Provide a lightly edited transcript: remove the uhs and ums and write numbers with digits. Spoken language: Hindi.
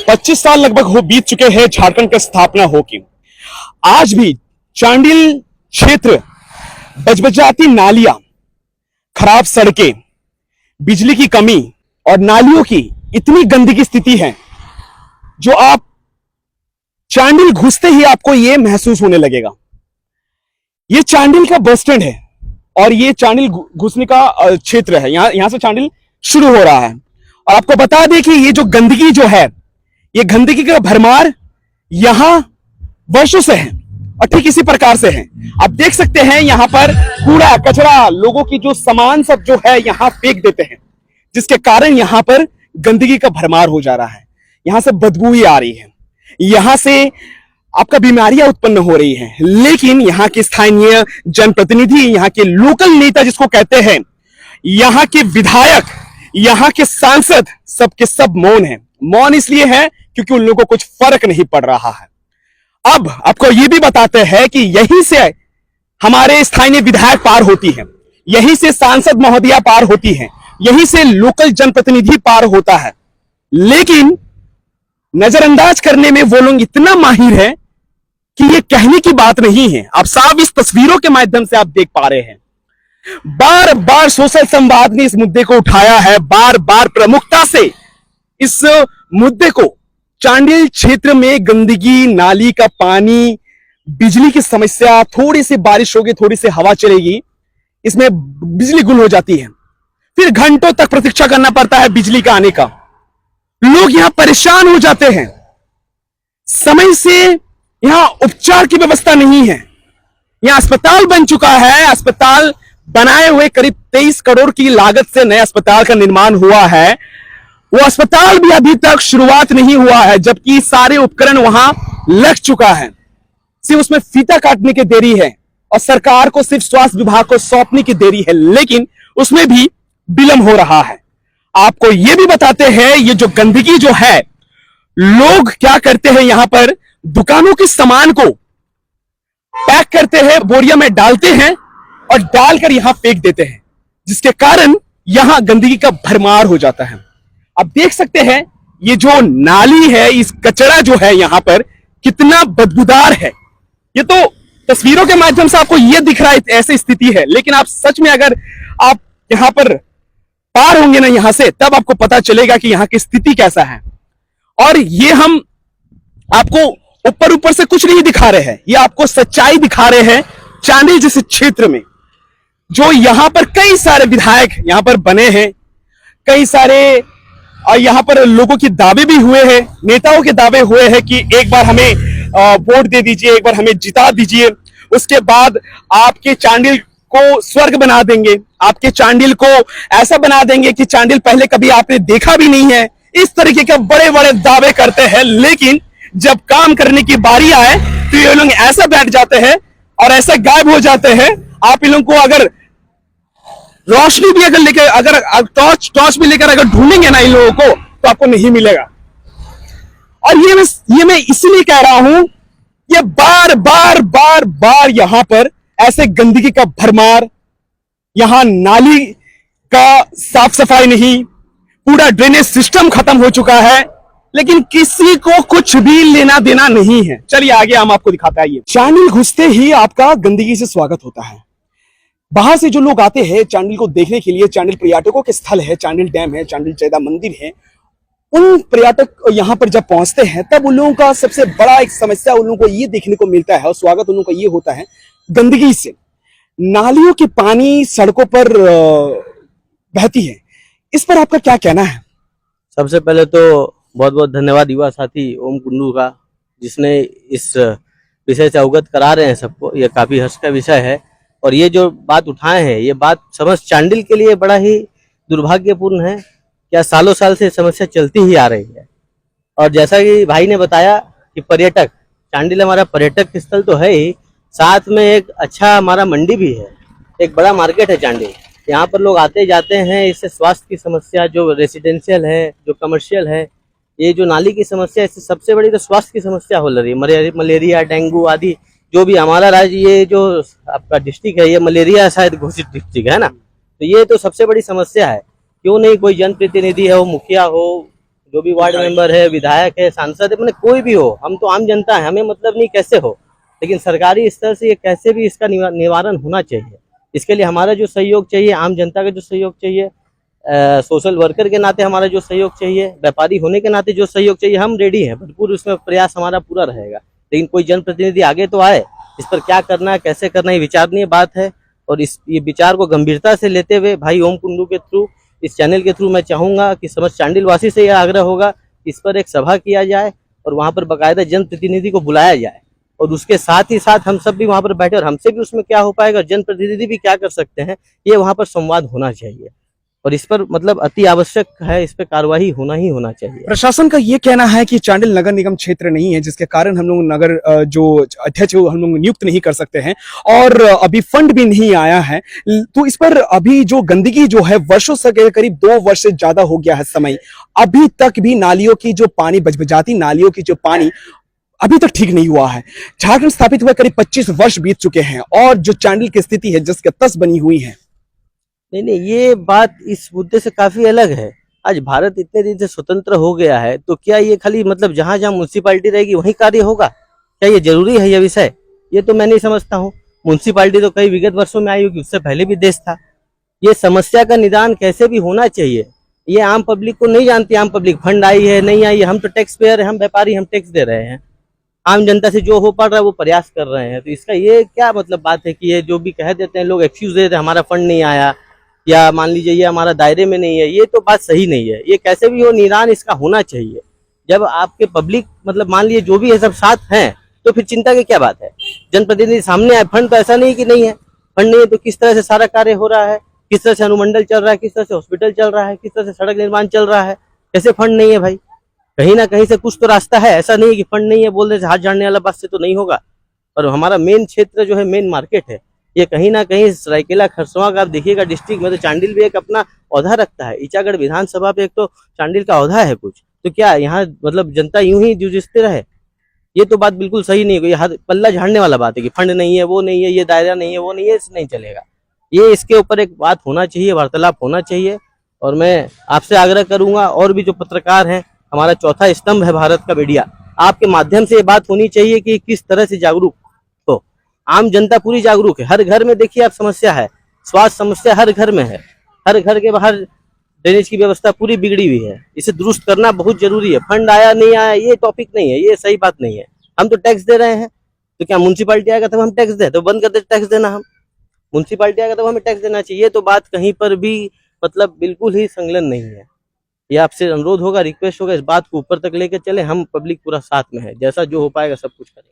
25 साल लगभग हो बीत चुके हैं झारखंड की स्थापना होके। आज भी चांडिल क्षेत्र बजबजाती नालियां, खराब सड़कें, बिजली की कमी और नालियों की इतनी गंदगी स्थिति है जो आप चांडिल घुसते ही आपको यह महसूस होने लगेगा। यह चांडिल का बस स्टैंड है और यह चांडिल घुसने का क्षेत्र है। यहां से चांडिल शुरू हो रहा है। और आपको बता दें कि ये जो गंदगी जो है, ये गंदगी का भरमार यहां वर्षों से है और ठीक इसी प्रकार से है। आप देख सकते हैं यहां पर कूड़ा कचरा, लोगों की जो सामान सब जो है यहां फेंक देते हैं, जिसके कारण यहां पर गंदगी का भरमार हो जा रहा है। यहां से बदबू ही आ रही है, यहां से आपका बीमारियां उत्पन्न हो रही हैं। लेकिन यहां के स्थानीय जनप्रतिनिधि, यहां के लोकल नेता जिसको कहते हैं, यहां के विधायक, यहां के सांसद सबके सब मौन है। मौन इसलिए है क्योंकि उन लोगों को कुछ फर्क नहीं पड़ रहा है। अब आपको यह भी बताते हैं कि यहीं से हमारे स्थानीय विधायक पार होती है, यहीं से सांसद महोदया पार होती है, यहीं से लोकल जनप्रतिनिधि पार होता है। लेकिन नजरअंदाज करने में वो लोग इतना माहिर है कि ये कहने की बात नहीं है। आप साफ इस तस्वीरों के माध्यम से आप देख पा रहे हैं। बार बार सोशल संवाद ने इस मुद्दे को उठाया है, बार बार प्रमुखता से इस मुद्दे को। चांडिल क्षेत्र में गंदगी, नाली का पानी, बिजली की समस्या, थोड़ी सी बारिश होगी, थोड़ी सी हवा चलेगी, इसमें बिजली गुल हो जाती है। फिर घंटों तक प्रतीक्षा करना पड़ता है बिजली का आने का। लोग यहां परेशान हो जाते हैं। समय से यहां उपचार की व्यवस्था नहीं है। यहां अस्पताल बन चुका है, अस्पताल बनाए हुए करीब 23 करोड़ की लागत से नए अस्पताल का निर्माण हुआ है। वो अस्पताल भी अभी तक शुरुआत नहीं हुआ है, जबकि सारे उपकरण वहां लग चुका है। सिर्फ उसमें फीता काटने की देरी है और सरकार को सिर्फ स्वास्थ्य विभाग को सौंपने की देरी है, लेकिन उसमें भी विलंब हो रहा है। आपको यह भी बताते हैं, ये जो गंदगी जो है, लोग क्या करते हैं, यहां पर दुकानों के सामान को पैक करते हैं, बोरिया में डालते हैं और डालकर यहां फेंक देते हैं, जिसके कारण यहां गंदगी का भरमार हो जाता है। आप देख सकते हैं ये जो नाली है, इस कचरा जो है यहां पर कितना बदबूदार है। ये तो तस्वीरों के माध्यम से आपको यह दिख रहा है ऐसी स्थिति है, लेकिन आप सच में अगर आप यहां पर पार होंगे ना यहां से, तब आपको पता चलेगा कि यहां की स्थिति कैसा है। और ये हम आपको ऊपर ऊपर से कुछ नहीं दिखा रहे हैं, ये आपको सच्चाई दिखा रहे हैं। चांडिल जैसे क्षेत्र में जो यहां पर कई सारे विधायक यहां पर बने हैं, कई सारे यहां पर लोगों के दावे भी हुए हैं, नेताओं के दावे हुए हैं कि एक बार हमें वोट दे दीजिए, एक बार हमें जिता दीजिए, उसके बाद आपके चांडिल को स्वर्ग बना देंगे, आपके चांडिल को ऐसा बना देंगे कि चांडिल पहले कभी आपने देखा भी नहीं है। इस तरीके के बड़े बड़े दावे करते हैं, लेकिन जब काम करने की बारी आए तो ये लोग ऐसा बैठ जाते हैं और ऐसा गायब हो जाते हैं। आप इन लोगों को अगर रोशनी भी अगर लेकर, अगर टॉर्च भी लेकर अगर ढूंढेंगे ना इन लोगों को, तो आपको नहीं मिलेगा। और ये मैं इसलिए कह रहा हूं, ये बार बार बार बार यहां पर ऐसे गंदगी का भरमार, यहां नाली का साफ सफाई नहीं, पूरा ड्रेनेज सिस्टम खत्म हो चुका है, लेकिन किसी को कुछ भी लेना देना नहीं है। चलिए आगे हम आपको दिखाते हैं। चांडिल घुसते ही आपका गंदगी से स्वागत होता है। बाहर से जो लोग आते हैं चांडिल को देखने के लिए, चांडिल पर्यटकों के स्थल है, चांडिल डैम है, चांडिल चैदा मंदिर है, उन पर्यटक यहां पर जब पहुंचते हैं तब उन लोगों का सबसे बड़ा एक समस्या उन लोगों को ये देखने को मिलता है और स्वागत उन लोगों का ये होता है, गंदगी से। नालियों के पानी सड़कों पर बहती है, इस पर आपका क्या कहना है? सबसे पहले तो बहुत बहुत धन्यवाद युवा साथी ओम कुंडू का, जिसने इस विषय से अवगत करा रहे हैं सबको। यह काफी हर्ष का विषय है और ये जो बात उठाए हैं, ये बात समस्त चांडिल के लिए बड़ा ही दुर्भाग्यपूर्ण है। क्या सालों साल से समस्या चलती ही आ रही है। और जैसा कि भाई ने बताया कि पर्यटक, चांडिल हमारा पर्यटक स्थल तो है ही, साथ में एक अच्छा हमारा मंडी भी है, एक बड़ा मार्केट है चांडिल। यहाँ पर लोग आते जाते हैं। इससे स्वास्थ्य की समस्या, जो रेसिडेंशियल है, जो कमर्शियल है, ये जो नाली की समस्या, इससे सबसे बड़ी तो स्वास्थ्य की समस्या हो रही है। मलेरिया, डेंगू आदि, जो भी हमारा राज्य, ये जो आपका डिस्ट्रिक्ट है, ये मलेरिया शायद घोषित डिस्ट्रिक्ट है ना, तो ये तो सबसे बड़ी समस्या है। क्यों नहीं कोई जनप्रतिनिधि है, वो मुखिया हो, जो भी वार्ड मेंबर है, विधायक है, सांसद है, मैंने कोई भी हो, हम तो आम जनता है, हमें मतलब नहीं कैसे हो, लेकिन सरकारी स्तर से ये कैसे भी इसका निवारण होना चाहिए। इसके लिए हमारा जो सहयोग चाहिए, आम जनता का जो सहयोग चाहिए, सोशल वर्कर के नाते हमारा जो सहयोग चाहिए, व्यापारी होने के नाते जो सहयोग चाहिए, हम रेडी हैं, भरपूर उसमें प्रयास हमारा पूरा रहेगा। लेकिन कोई जनप्रतिनिधि आगे तो आए, इस पर क्या करना है, कैसे करना है, विचारणीय बात है। और ये विचार को गंभीरता से लेते हुए भाई ओम कुंडू के थ्रू, इस चैनल के थ्रू मैं चाहूंगा कि समस्त चांडिल वासी से यह आग्रह होगा कि इस पर एक सभा किया जाए और वहां पर बाकायदा जनप्रतिनिधि को बुलाया जाए, और उसके साथ ही साथ हम सब भी वहां पर बैठे, और हमसे भी उसमें क्या हो पाएगा, जनप्रतिनिधि भी क्या कर सकते हैं, ये वहां पर संवाद होना चाहिए। और इस पर मतलब अति आवश्यक है, इस पर कार्यवाही होना ही होना चाहिए। प्रशासन का ये कहना है कि चांडिल नगर निगम क्षेत्र नहीं है, जिसके कारण हम लोग नगर जो अध्यक्ष हम लोग नियुक्त नहीं कर सकते हैं, और अभी फंड भी नहीं आया है। तो इस पर अभी जो गंदगी जो है वर्षों से, करीब 2 वर्ष से ज्यादा हो गया है समय, अभी तक भी नालियों की जो पानी, बजबजाती नालियों की जो पानी अभी तक ठीक नहीं हुआ है। झारखंड स्थापित हुए करीब 25 वर्ष बीत चुके हैं, और जो चांडिल की स्थिति है जिसके तस बनी हुई है। नहीं, ये बात इस मुद्दे से काफी अलग है। आज भारत इतने दिन से स्वतंत्र हो गया है, तो क्या ये खाली मतलब जहां जहां म्युनिसिपैलिटी रहेगी वहीं कार्य होगा? क्या ये जरूरी है, यह विषय? ये तो मैं नहीं समझता हूँ। म्युनिसिपैलिटी तो कई विगत वर्षों में आई होगी, उससे पहले भी देश था। ये समस्या का निदान कैसे भी होना चाहिए, ये आम पब्लिक को नहीं जानती। आम पब्लिक फंड आई है, नहीं आई है, हम तो टैक्स पेयर है, हम व्यापारी, हम टैक्स दे रहे हैं। आम जनता से जो हो पा रहा है वो प्रयास कर रहे हैं। तो इसका ये क्या मतलब बात है कि ये जो भी कह देते हैं लोग, एक्सक्यूज देते हैं, हमारा फंड नहीं आया, या मान लीजिए ये हमारा दायरे में नहीं है, ये तो बात सही नहीं है। ये कैसे भी हो, निदान इसका होना चाहिए। जब आपके पब्लिक मतलब मान लीजिए जो भी है सब साथ हैं, तो फिर चिंता की क्या बात है? जनप्रतिनिधि सामने आए, फंड तो ऐसा नहीं कि नहीं है, फंड नहीं है तो किस तरह से सारा कार्य हो रहा है, किस तरह से अनुमंडल चल रहा है, किस तरह से हॉस्पिटल चल रहा है, किस तरह से सड़क निर्माण चल रहा है, कैसे फंड नहीं है भाई? कहीं ना कहीं से कुछ तो रास्ता है, ऐसा नहीं है कि फंड नहीं है बोलने से, हाथ झाड़ने वाला बात से तो नहीं होगा। और हमारा मेन क्षेत्र जो है, मेन मार्केट है, ये कहीं ना कहीं सरायकेला खरसवां का आप देखिएगा डिस्ट्रिक्ट में, तो चांडिल भी एक अपना औधा रखता है। ईचागढ़ विधानसभा पे एक तो चांडिल का औधा है कुछ, तो क्या यहाँ मतलब जनता यूं ही जूझते रहे? ये तो बात बिल्कुल सही नहीं है। ये पल्ला झाड़ने वाला बात है कि फंड नहीं है, वो नहीं है, ये दायरा नहीं है, वो नहीं है, इससे नहीं चलेगा। ये इसके ऊपर एक बात होना चाहिए, वार्तालाप होना चाहिए। और मैं आपसे आग्रह करूंगा, और भी जो पत्रकार हैं, हमारा चौथा स्तंभ है भारत का मीडिया, आपके माध्यम से ये बात होनी चाहिए कि किस तरह से जागरूक हो। आम जनता पूरी जागरूक है, हर घर में देखिए आप समस्या है, स्वास्थ्य समस्या हर घर में है, हर घर के बाहर ड्रेनेज की व्यवस्था पूरी बिगड़ी हुई है। इसे दुरुस्त करना बहुत जरूरी है। फंड आया नहीं आया ये टॉपिक नहीं है, ये सही बात नहीं है। हम तो टैक्स दे रहे हैं, तो क्या म्युनिसिपैलिटी आएगा तब हम टैक्स दे, तो बंद कर दे टैक्स देना हम? म्युनिसिपैलिटी आएगा तब हमें टैक्स देना चाहिए। तो बात कहीं पर भी मतलब बिल्कुल ही संलग्न नहीं है। ये आपसे अनुरोध होगा, रिक्वेस्ट होगा, इस बात को ऊपर तक लेकर चले। हम पब्लिक पूरा साथ में है, जैसा जो हो पाएगा सब कुछ करेंगे।